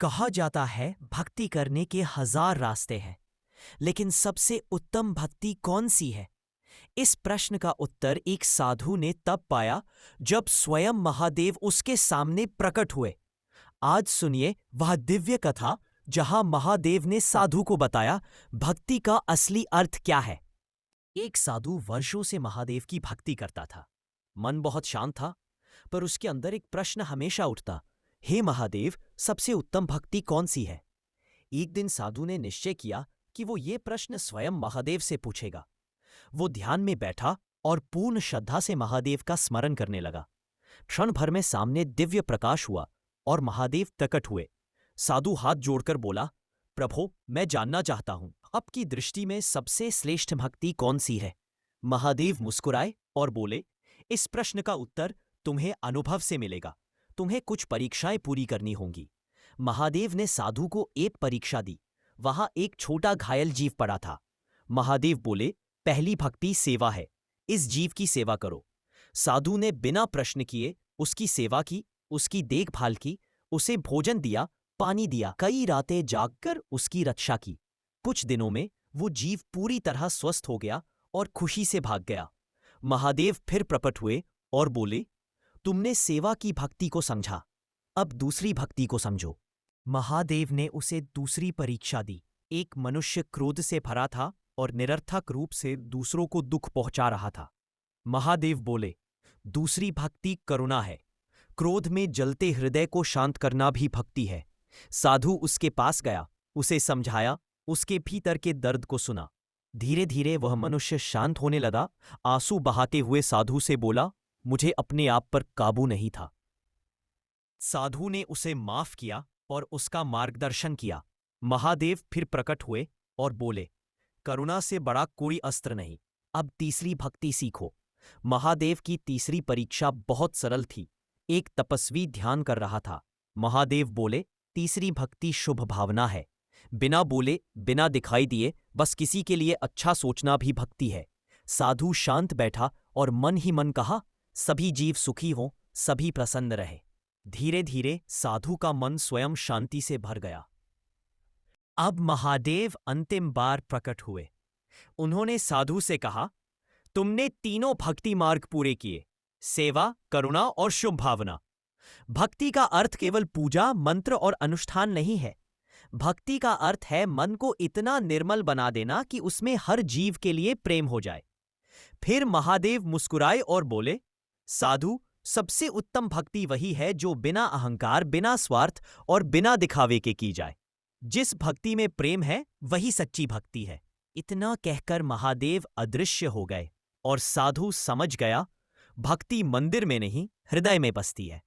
कहा जाता है भक्ति करने के 1000 रास्ते हैं, लेकिन सबसे उत्तम भक्ति कौन सी है? इस प्रश्न का उत्तर एक साधु ने तब पाया जब स्वयं महादेव उसके सामने प्रकट हुए। आज सुनिए वह दिव्य कथा जहां महादेव ने साधु को बताया भक्ति का असली अर्थ क्या है। एक साधु वर्षों से महादेव की भक्ति करता था। मन बहुत शांत था, पर उसके अंदर एक प्रश्न हमेशा उठता, हे महादेव, सबसे उत्तम भक्ति कौन सी है? एक दिन साधु ने निश्चय किया कि वो ये प्रश्न स्वयं महादेव से पूछेगा। वो ध्यान में बैठा और पूर्ण श्रद्धा से महादेव का स्मरण करने लगा। क्षण भर में सामने दिव्य प्रकाश हुआ और महादेव प्रकट हुए। साधु हाथ जोड़कर बोला, प्रभो, मैं जानना चाहता हूं, आपकी दृष्टि में सबसे श्रेष्ठ भक्ति कौन सी है? महादेव मुस्कुराए और बोले, इस प्रश्न का उत्तर तुम्हें अनुभव से मिलेगा। तुम्हें कुछ परीक्षाएं पूरी करनी होंगी। महादेव ने साधु को एक परीक्षा दी। वहां एक छोटा घायल जीव पड़ा था। महादेव बोले, पहली भक्ति सेवा है, इस जीव की सेवा करो। साधु ने बिना प्रश्न किए उसकी सेवा की, उसकी देखभाल की, उसे भोजन दिया, पानी दिया, कई रातें जागकर उसकी रक्षा की। कुछ दिनों में वो जीव पूरी तरह स्वस्थ हो गया और खुशी से भाग गया। महादेव फिर प्रकट हुए और बोले, तुमने सेवा की भक्ति को समझा, अब दूसरी भक्ति को समझो। महादेव ने उसे दूसरी परीक्षा दी। एक मनुष्य क्रोध से भरा था और निरर्थक रूप से दूसरों को दुख पहुंचा रहा था। महादेव बोले, दूसरी भक्ति करुणा है। क्रोध में जलते हृदय को शांत करना भी भक्ति है। साधु उसके पास गया, उसे समझाया, उसके भीतर के दर्द को सुना। धीरे धीरे वह मनुष्य शांत होने लगा। आंसू बहाते हुए साधु से बोला, मुझे अपने आप पर काबू नहीं था। साधु ने उसे माफ किया और उसका मार्गदर्शन किया। महादेव फिर प्रकट हुए और बोले, करुणा से बड़ा कोई अस्त्र नहीं, अब तीसरी भक्ति सीखो। महादेव की तीसरी परीक्षा बहुत सरल थी। एक तपस्वी ध्यान कर रहा था। महादेव बोले, तीसरी भक्ति शुभ भावना है। बिना बोले, बिना दिखाई दिए, बस किसी के लिए अच्छा सोचना भी भक्ति है। साधु शांत बैठा और मन ही मन कहा, सभी जीव सुखी हों, सभी प्रसन्न रहे। धीरे धीरे साधु का मन स्वयं शांति से भर गया। अब महादेव अंतिम बार प्रकट हुए। उन्होंने साधु से कहा, तुमने तीनों भक्ति मार्ग पूरे किए, सेवा, करुणा और शुभ भावना। भक्ति का अर्थ केवल पूजा, मंत्र और अनुष्ठान नहीं है। भक्ति का अर्थ है मन को इतना निर्मल बना देना कि उसमें हर जीव के लिए प्रेम हो जाए। फिर महादेव मुस्कुराए और बोले, साधु, सबसे उत्तम भक्ति वही है जो बिना अहंकार, बिना स्वार्थ और बिना दिखावे के की जाए। जिस भक्ति में प्रेम है वही सच्ची भक्ति है। इतना कहकर महादेव अदृश्य हो गए और साधु समझ गया, भक्ति मंदिर में नहीं, हृदय में बसती है।